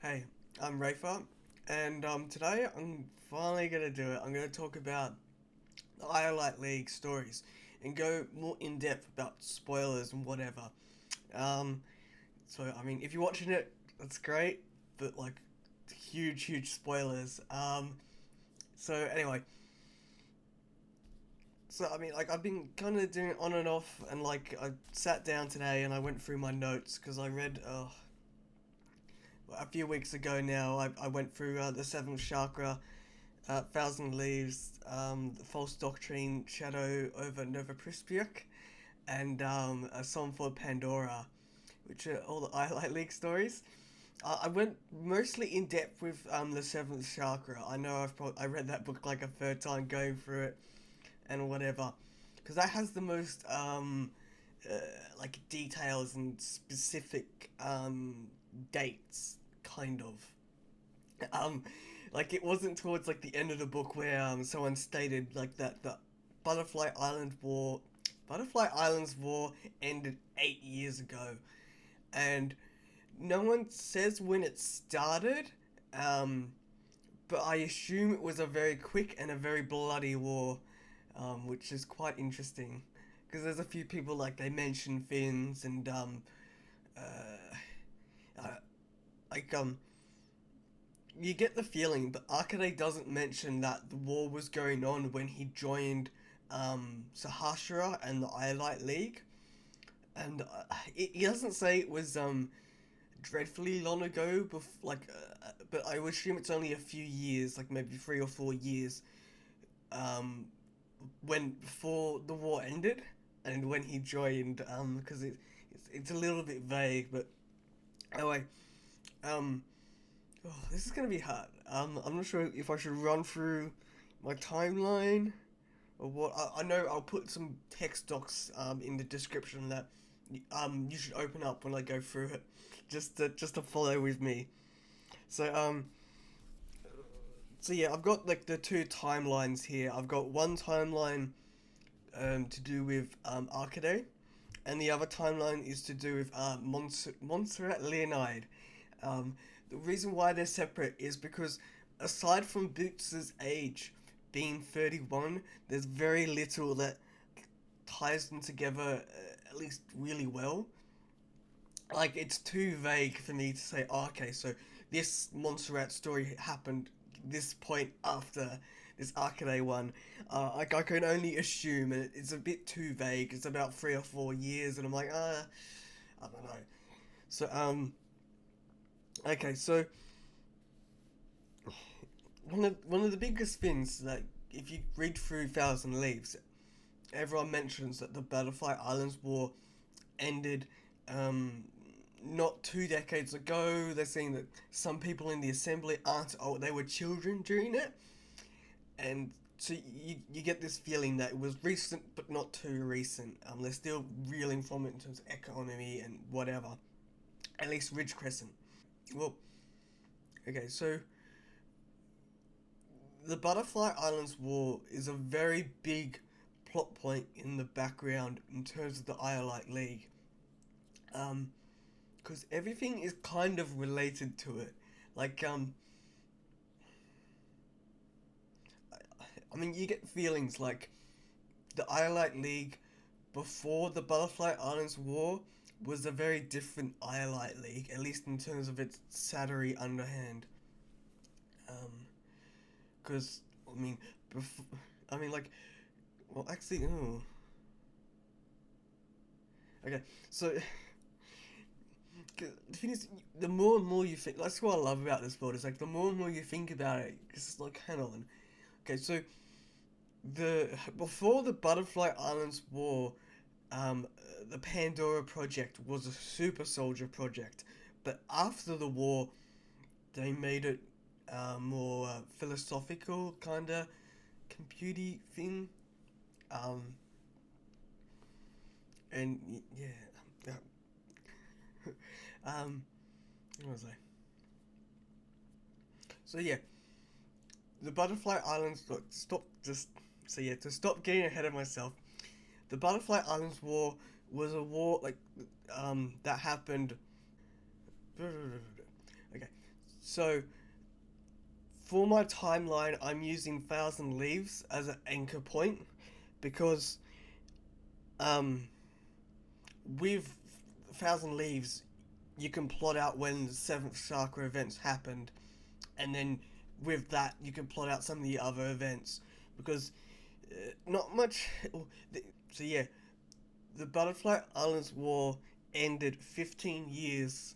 Hey, I'm Rafa, and today I'm finally gonna do it. I'm gonna talk about the Iolite League stories and go more in depth about spoilers and whatever. Um, if you're watching it, that's great, but like, huge spoilers. Anyway, I've been kind of doing it on and off, and like, I sat down today and I went through my notes because I read a few weeks ago now. I went through the Seventh Chakra, Thousand Leaves, the False Doctrine, Shadow over Nova Prispiuk, and A Song for Pandora, which are all the Iolite League stories. I went mostly in depth with the Seventh Chakra. I know I read that book like a third time going through it and whatever, because that has the most uh, like details and specific dates, kind of. Um, like it wasn't towards like the end of the book where someone stated like that the Butterfly Island War, Butterfly Island's war ended 8 years ago, and no one says when it started. Um, but I assume it was a very quick and a very bloody war, which is quite interesting because there's a few people like they mention Finns and uh, uh like you get the feeling, but Arcade doesn't mention that the war was going on when he joined Sahasrara and the Iolite League, and he doesn't say it was dreadfully long ago. But I would assume it's only a few years, like maybe 3 or 4 years, um, when before the war ended and when he joined. Because it's a little bit vague, but anyway, um, oh, this is gonna be hard. I'm not sure if I should run through my timeline or what. I know I'll put some text docs in the description that you should open up when I go through it, just to follow with me. So so yeah, I've got like the two timelines here. I've got one timeline to do with Arcade, and the other timeline is to do with Montserrat Leonide. The reason why they're separate is because aside from Boots's age being 31, there's very little that ties them together, at least really well. Like, it's too vague for me to say, oh, okay, so this Montserrat story happened this point after this Arcade one. I can only assume, and it's a bit too vague. It's about 3 or 4 years, and I'm like, I don't know. So, okay, so one of the biggest things that if you read through Thousand Leaves, everyone mentions that the Butterfly Islands War ended um, not 2 decades ago. They're saying that some people in the assembly aren't old; they were children during it, and so you get this feeling that it was recent but not too recent. They're still reeling from it in terms of economy and whatever. At least Ridge Crescent. Well, okay, so the Butterfly Islands War is a very big plot point in the background in terms of the Iolite League. Because everything is kind of related to it. Like, I mean, you get feelings like the Iolite League before the Butterfly Islands War was a very different Iolite League, at least in terms of its Sattery underhand. Because, I mean, before, I mean, like, well, actually, oh. Okay, so the thing is, the more and more you think, that's what I love about this world. Is like the more and more you think about it, it's like, hang on. Okay, so the before the Butterfly Islands War, um, the Pandora project was a super soldier project, but after the war, they made it more philosophical kind of computy thing. Um, yeah, what was I? So yeah, the Butterfly Islands. Look, stop. Just so yeah, to stop getting ahead of myself. The Butterfly Islands War was a war like that happened. Okay, So for my timeline, I'm using Thousand Leaves as an anchor point because um, with Thousand Leaves, you can plot out when the seventh chakra events happened, and then with that, you can plot out some of the other events because not much. So yeah, the Butterfly Islands War ended 15 years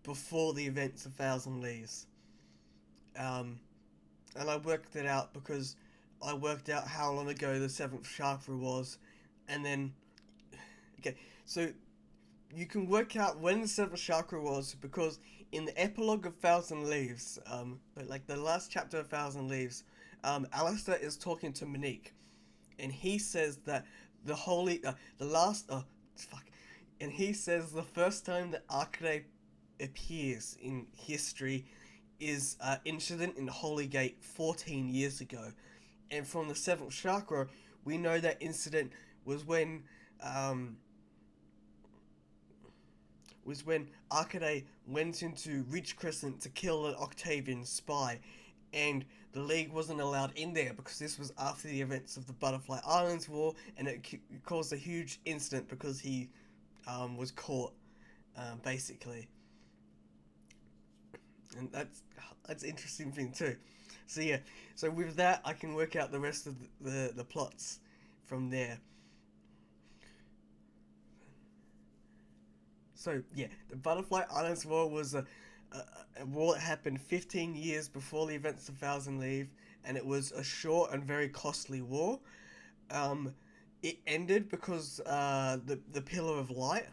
before the events of Thousand Leaves. Um, and I worked it out because I worked out how long ago the seventh chakra was, and then okay, so you can work out when the seventh chakra was because in the epilogue of Thousand Leaves, like the last chapter of Thousand Leaves, Alistair is talking to Monique, and he says that the last, fuck, and he says the first time that Arcade appears in history is incident in Holy Gate 14 years ago, and from the seventh chakra, we know that incident was when um, Arcade went into Ridge Crescent to kill an Octavian spy, and the League wasn't allowed in there because this was after the events of the Butterfly Islands War, and it caused a huge incident because he was caught, basically, and that's an interesting thing too. So yeah, so with that, I can work out the rest of the plots from there. So yeah, the Butterfly Islands War was a war that happened 15 years before the events of Thousand Leave, and it was a short and very costly war. Um, it ended because the Pillar of Light,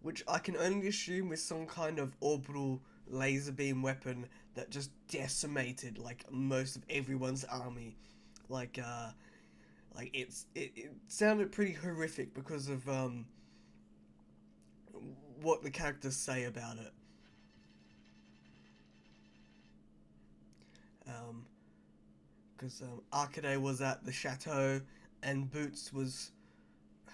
which I can only assume is some kind of orbital laser beam weapon that just decimated like most of everyone's army. Like it sounded pretty horrific because of what the characters say about it. Um, because Arcade was at the chateau, and Boots was. I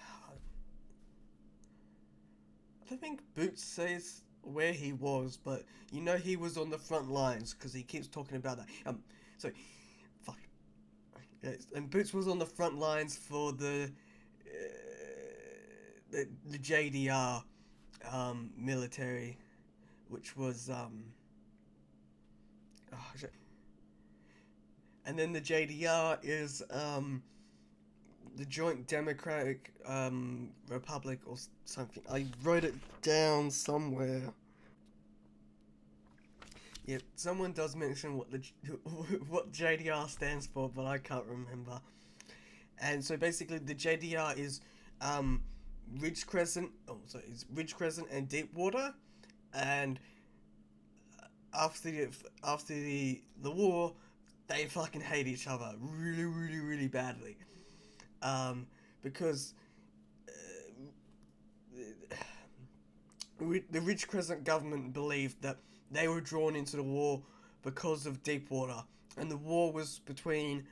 don't think Boots says where he was, but you know he was on the front lines because he keeps talking about that. So fuck. Yes, and Boots was on the front lines for the JDR military, which was oh, and then the JDR is the Joint Democratic Republic or something. I wrote it down somewhere. Yeah, someone does mention what the what JDR stands for, but I can't remember. And so basically, the JDR is um, Ridge Crescent. Oh, sorry, it's Ridge Crescent and Deepwater. And after the war, they fucking hate each other really, really, really badly. Um, because the Ridge Crescent government believed that they were drawn into the war because of Deepwater, and the war was between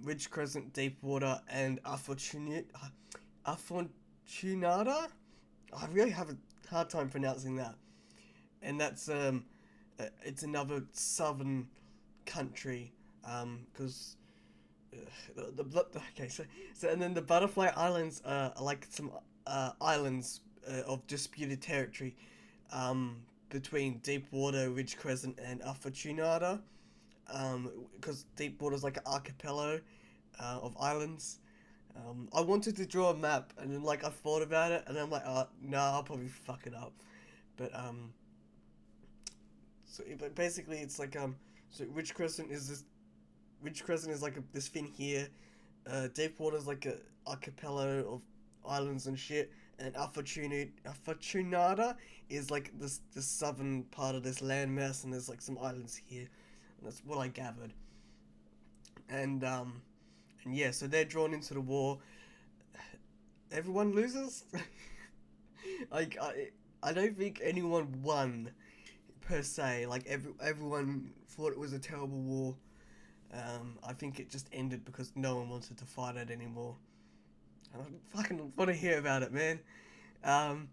Ridge Crescent, Deepwater, and Afortunada. I really have a hard time pronouncing that, and that's it's another southern country, because. Okay, so and then the Butterfly Islands are like some islands of disputed territory between Deepwater, Ridge Crescent, and Afortunada. Because Deepwater is like an archipelago of islands. I wanted to draw a map, and then like I thought about it, and I'm like, no, I'll probably fuck it up. But but basically it's like so Ridge Crescent is like this thing here. Deepwater is like a archipelago of islands and shit, and Afortunada is like this southern part of this landmass, and there's like some islands here. And that's what I gathered. And and yeah, so they're drawn into the war. Everyone loses. like I don't think anyone won per se. Like everyone thought it was a terrible war. I think it just ended because no one wanted to fight it anymore. I fucking want to hear about it, man. Um,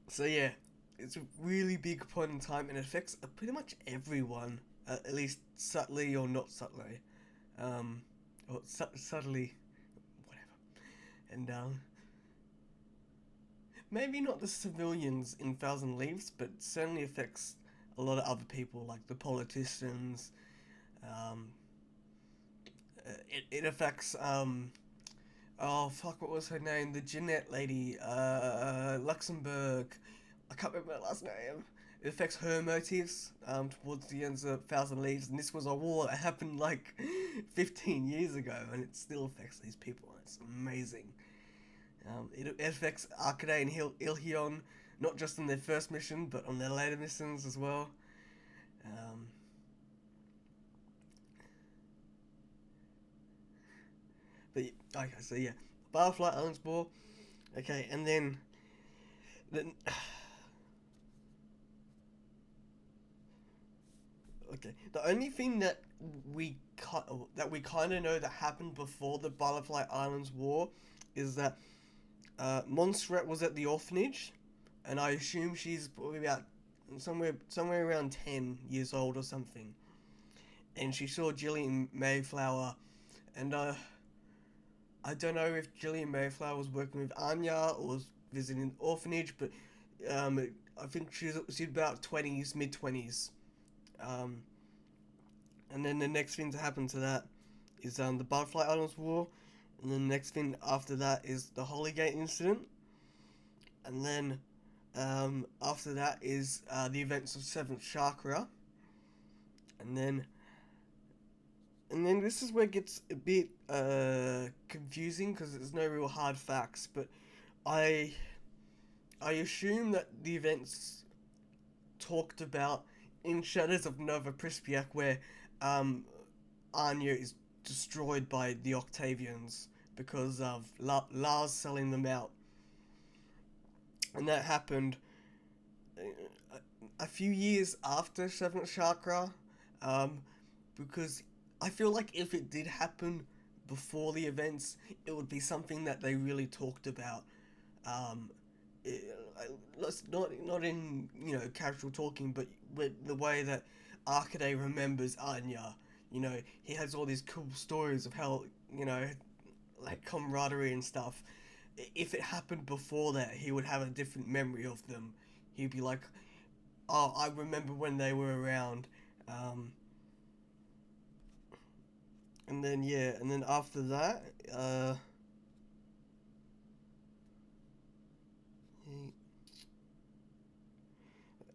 so yeah, it's a really big point in time, and it affects pretty much everyone, at least subtly or not subtly, or subtly, whatever. And maybe not the civilians in Thousand Leaves, but certainly affects a lot of other people, like the politicians. Um, it affects oh fuck, what was her name? The Jeanette lady, Luxembourg. I can't remember her last name. It affects her motives towards the end of Thousand Leaves, and this was a war that happened like 15 years ago, and it still affects these people. It's amazing. It affects Arcade and Ilhion, not just on their first mission, but on their later missions as well. Um, but okay, so yeah, Butterfly Islands War. Okay, and then okay, the only thing that we kind of know that happened before the Butterfly Islands War is that Montserrat was at the orphanage, and I assume she's probably about somewhere around 10 years old or something, and she saw Gillian Mayflower, and I don't know if Gillian Mayflower was working with Anya or was visiting the orphanage, but I think she's about 20s, mid 20s. Um, and then the next thing to happen to that is the Butterfly Islands War, and then the next thing after that is the Holygate incident, and then after that is the events of Seventh Chakra, and then this is where it gets a bit confusing because there's no real hard facts, but I I assume that the events talked about in Shadows of Nova Prispiak, where um, Anya is destroyed by the Octavians because of Lars selling them out, and that happened a few years after Seventh Chakra, um, because I feel like if it did happen before the events, it would be something that they really talked about. Um, it, not in casual talking, but with the way that Arcade remembers Anya. He has all these cool stories of how like camaraderie and stuff. If it happened before that, he would have a different memory of them. He'd be like, "Oh, I remember when they were around." And then and then after that,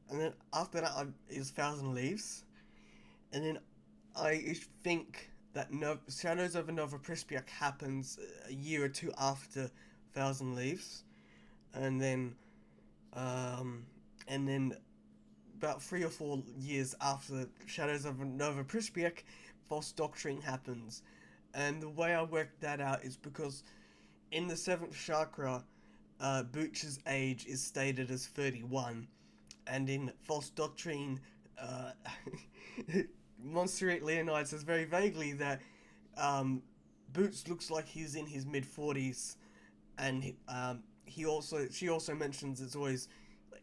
and then after that is Thousand Leaves, and then I think that Shadows of Nova Prispiak happens a year or two after Thousand Leaves, and then um, and then about 3 or 4 years after Shadows of Nova Prispiak, False Doctrine happens, and the way I worked that out is because in the Seventh Chakra, Butch's age is stated as 31, and in False Doctrine, uh, Montserrat Leonide says very vaguely that Boots looks like he's in his mid 40s, and she also mentions it's always,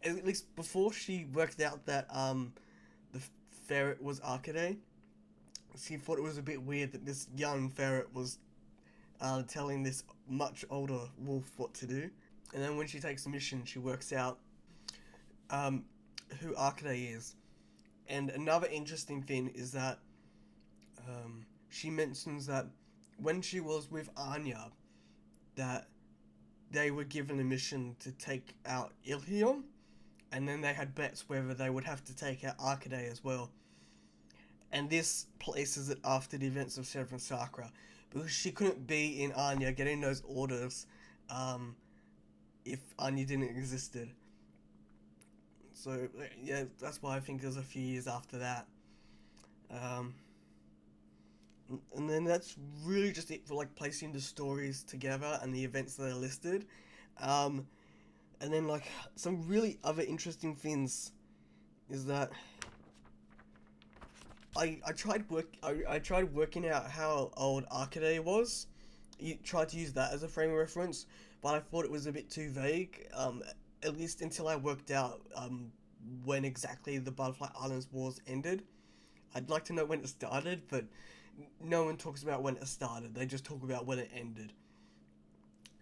at least before she worked out that the ferret was Arcade, she thought it was a bit weird that this young ferret was telling this much older wolf what to do. And then when she takes the mission, she works out um, who Arcade is. And another interesting thing is that she mentions that when she was with Anya, that they were given a mission to take out Ilhion, and then they had bets whether they would have to take out Arcade as well. And this places it after the events of Seventh Chakra, because she couldn't be in Anya getting those orders if Anya didn't existed. So yeah, that's why I think it was a few years after that. Um, and then that's really just it for like placing the stories together and the events that are listed. Um, and then like some really other interesting things is that I tried working out how old Arcade was. You tried to use that as a frame of reference, but I thought it was a bit too vague. at least until I worked out when exactly the Butterfly Islands Wars ended. I'd like to know when it started, but no one talks about when it started. They just talk about when it ended.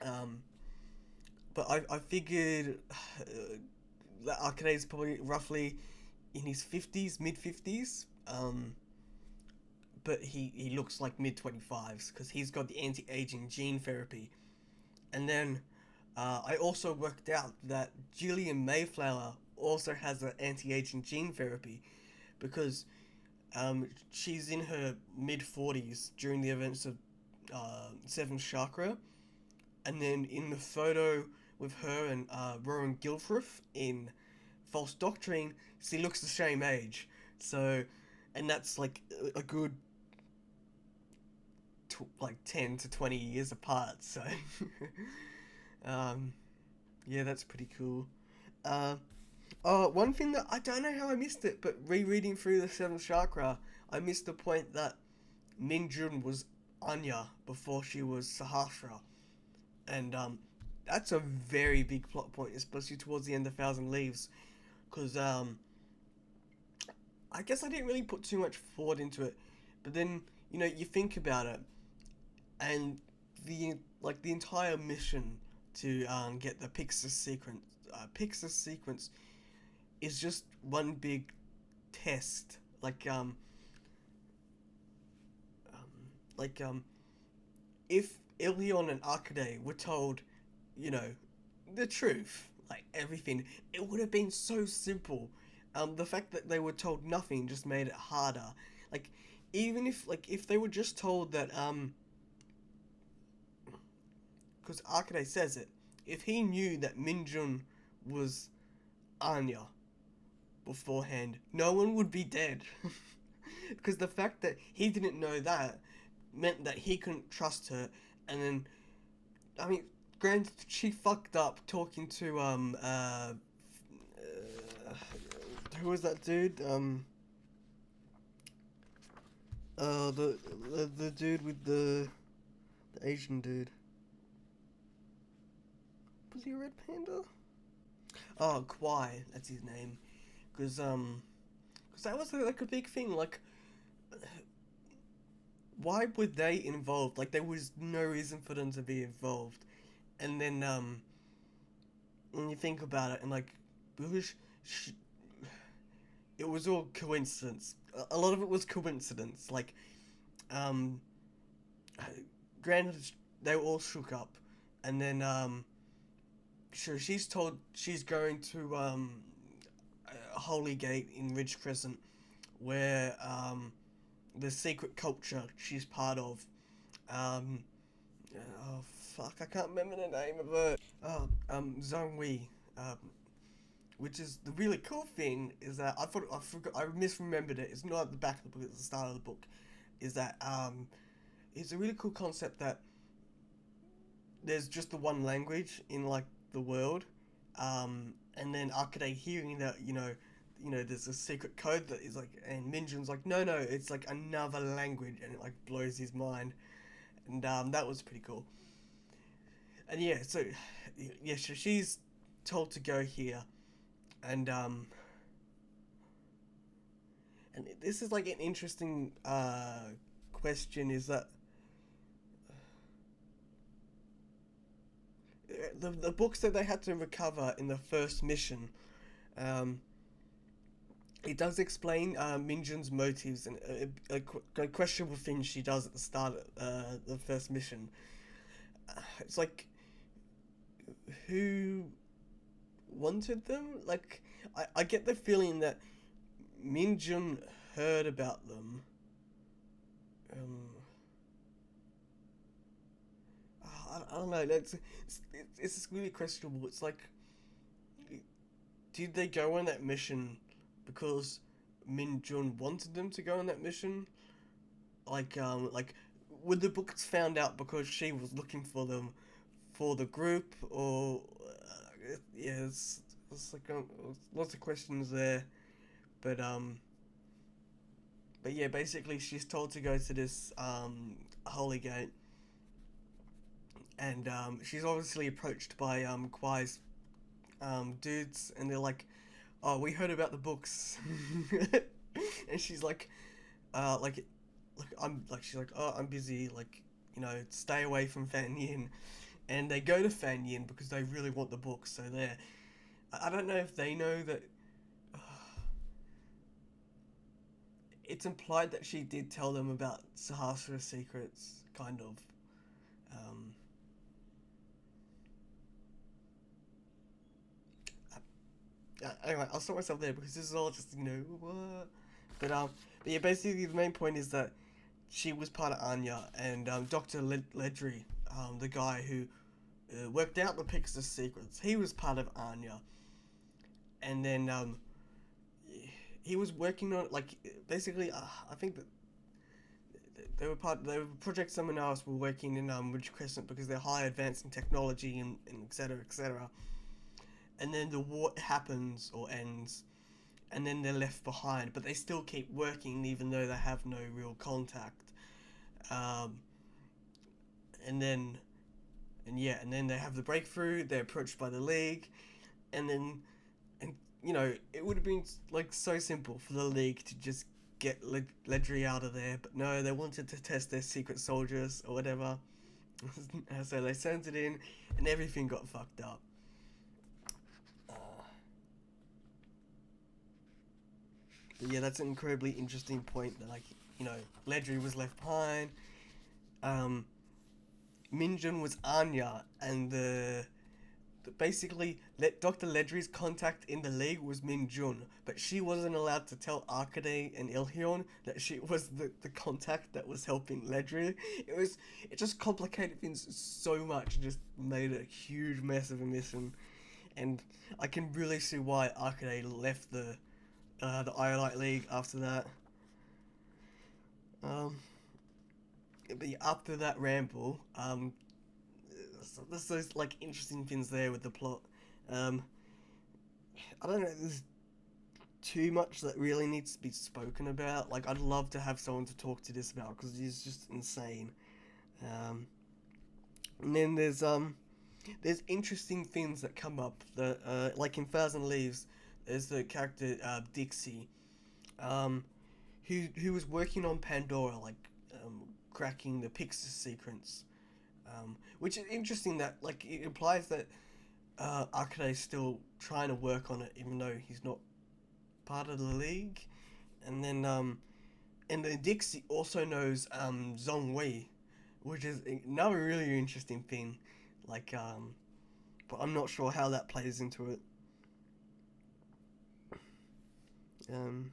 Um, but I figured that Arcade is probably roughly in his 50s, mid 50s. But he looks like mid 25s because he's got the anti aging gene therapy. And then I also worked out that Gillian Mayflower also has an anti aging gene therapy because she's in her mid 40s during the events of Seventh Chakra. And then in the photo with her and Rowan Gilfrith in False Doctrine, she looks the same age. So, and that's like a good like 10 to 20 years apart. So, um, yeah, that's pretty cool. Uh, one thing that I don't know how I missed it, but rereading through the Seventh Chakra, I missed the point that Minjun was Anya before she was Sahasra, and that's a very big plot point, especially towards the end of Thousand Leaves, because I guess I didn't really put too much thought into it, but then you think about it, and the entire mission to get the Pixis sequence is just one big test. Um, like if Ilion and Arcade were told, you know, the truth, like everything, it would have been so simple. The fact that they were told nothing just made it harder. Like, even if they were just told that, because Arcade says it, if he knew that Minjun was Anya beforehand, no one would be dead. Because the fact that he didn't know that meant that he couldn't trust her, and then, I mean, granted, she fucked up talking to who was that dude? The dude with the Asian dude. Was he a red panda? Oh, Kwai, that's his name. Cause that was like a big thing. Like, why were they involved? Like, there was no reason for them to be involved. And then when you think about it, and like, it was, it was all coincidence. A lot of it was coincidence. Like, um, granted, they all shook up, and then sure, she's told she's going to Holy Gate in Ridge Crescent, where the secret culture she's part of. Um, oh fuck, I can't remember the name of it. Oh, Zhonghui. Um, which is the really cool thing is that I forgot I misremembered it. It's not at the back of the book; it's the start of the book. Is that it's a really cool concept that there's just the one language in like the world, and then Arcade hearing that there's a secret code that is like, and Minjun's like, no, no, it's like another language, and it like blows his mind, and that was pretty cool. And yeah, so yeah, so she's told to go here, and and this is like an interesting question is that the books that they had to recover in the first mission, um, it does explain Minjun's motives and a questionable thing she does at the start of the first mission. It's like, who wanted them? Like, I get the feeling that Minjun heard about them. Um, I don't know. It's really questionable. It's like, did they go on that mission because Min Jun wanted them to go on that mission? Like, were the books found out because she was looking for them for the group, or yeah, it's like lots of questions there. But but yeah, basically she's told to go to this holy gate, and she's obviously approached by Kwai's dudes, and they're like, "Oh, we heard about the books," and she's like, uh, like, she's like, "Oh, I'm busy. Like, stay away from Fan Yin." And they go to Fan Yin because they really want the books. So they're, I don't know if they know that. It's implied that she did tell them about Sahasra's secrets, kind of. Um, Anyway, I'll stop myself there because this is all just what. But but yeah, basically the main point is that she was part of Anya, and Doctor Ledry, the guy who worked out the Pixar secrets, he was part of Anya, and then he was working on like basically I think that they were Project Seminaris were working in Ridge Crescent because they're high advanced in technology and etc etc. And then the war happens or ends, and then they're left behind, but they still keep working even though they have no real contact. Um, and then, and then they have the breakthrough. They're approached by the League, and then, and it would have been like so simple for the League to just get Ledry out of there, but no, they wanted to test their secret soldiers or whatever. So they sent it in, and everything got fucked up. But yeah, that's an incredibly interesting point that, like, Ledry was left behind. Um, Minjun was Anya, and basically Dr. Ledry's contact in the League was Minjun, but she wasn't allowed to tell Arcade and Ilhion that she was the contact that was helping Ledry. It just complicated things so much, and just made a huge mess of a mission. And I can really see why Arcade left the Iolite League after that. Um, but yeah, after that ramble, so there's those like interesting things there with the plot. Um, I don't know. There's too much that really needs to be spoken about. Like, I'd love to have someone to talk to this about because it's just insane. Um, and then there's interesting things that come up that like in Thousand Leaves, there's the character Dixie, um, who was working on Pandora, like cracking the Pixis sequence, which is interesting. That like it implies that Arcade is still trying to work on it, even though he's not part of the League. And then Dixie also knows Zhongwei, which is another really interesting thing. Like but I'm not sure how that plays into it. Um,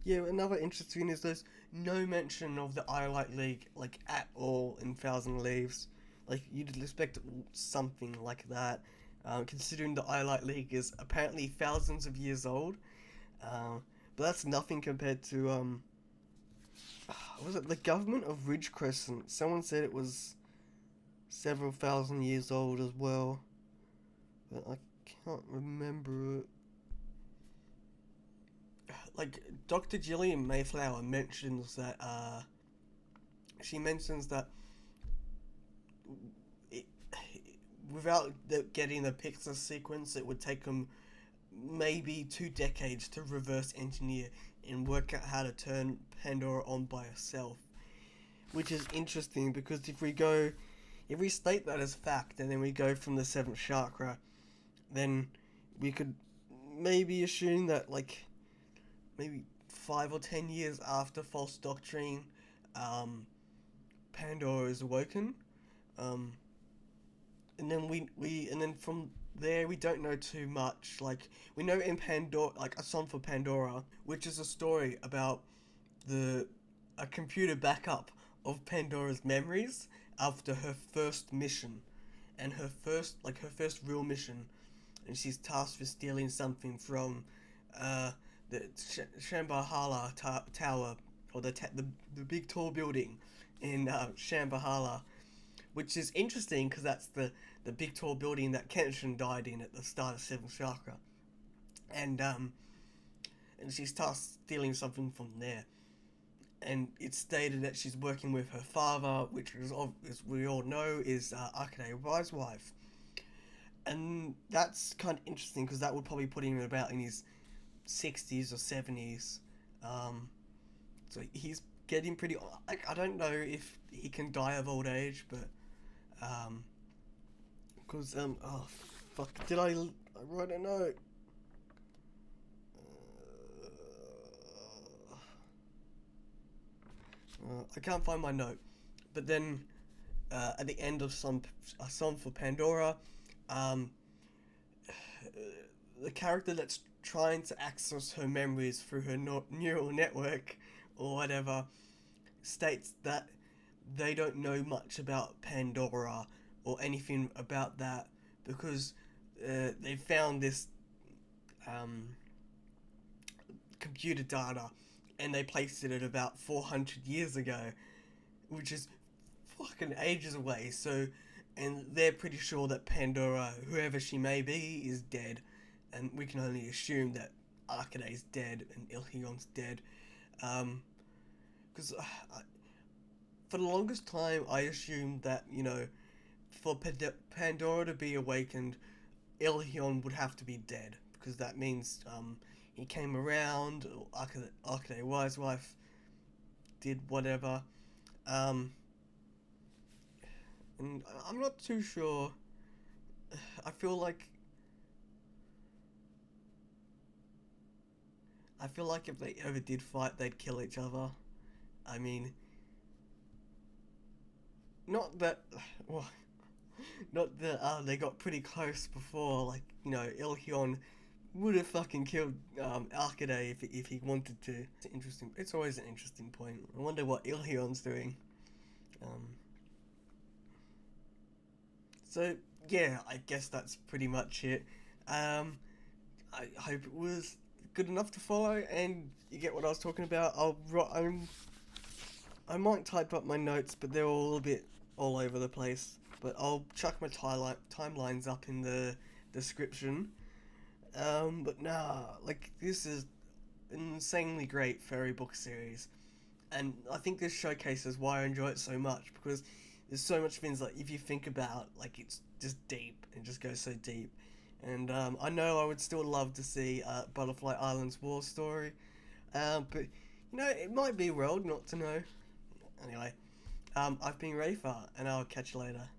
Yeah, another interesting is there's no mention of the Iolite League like at all in Thousand Leaves. Like you'd expect something like that, considering the Iolite League is apparently thousands of years old. But that's nothing compared to was it the government of Ridge Crescent? Someone said it was several thousand years old as well, but I can't remember it. Like Dr. Gillian Mayflower mentions that she mentions that it, without getting the Pixar sequence, it would take them maybe 2 decades to reverse engineer and work out how to turn Pandora on by herself. Which is interesting because if we state that as fact, and then we go from the seventh chakra, then we could maybe assume that like maybe 5 or 10 years after False Doctrine, um, Pandora is awoken, um, and then and then from there we don't know too much. Like we know in Pandora, like A Song for Pandora, which is a story about the a computer backup of Pandora's memories after her first mission, and her first real mission, and she's tasked with stealing something from uh, the Shambhala Tower, or the big tall building in Shambhala, which is interesting because that's the big tall building that Kenshin died in at the start of Seventh Chakra, and she's tasked stealing something from there. And it's stated that she's working with her father, which is, as we all know, is Akane Wise wife. And that's kind of interesting because that would probably put him about in his 60s or 70s. Um, so he's getting pretty. I don't know if he can die of old age, but because oh fuck, did I write a note? I can't find my note. But then at the end of some a song for Pandora, um, the character that's trying to access her memories through her neural network or whatever states that they don't know much about Pandora or anything about that because they found this um, computer data and they placed it at about 400 years ago, which is fucking ages away. So, and they're pretty sure that Pandora, whoever she may be, is dead, and we can only assume that Arcade's dead and Ilhion's dead. Because for the longest time, I assumed that for Pandora to be awakened, Ilhion would have to be dead because that means he came around, or Arcade Wise Wife did whatever. Um, and I'm not too sure. I feel like if they ever did fight, they'd kill each other. I mean, not that, well, not that they got pretty close before. Like Ilhion would have fucking killed Arcade if he wanted to. It's interesting. It's always an interesting point. I wonder what Ilhion's doing. Um, so yeah, I guess that's pretty much it. Um, I hope it was good enough to follow and you get what I was talking about. I might type up my notes, but they're all a little bit all over the place. But I'll chuck my timelines up in the description. But nah, like this is an insanely great fairy book series, and I think this showcases why I enjoy it so much because there's so much things like if you think about like it's just deep and just goes so deep, and I know I would still love to see Butterfly Island's war story, but it might be a world not to know. Anyway, I've been Rafa, and I'll catch you later.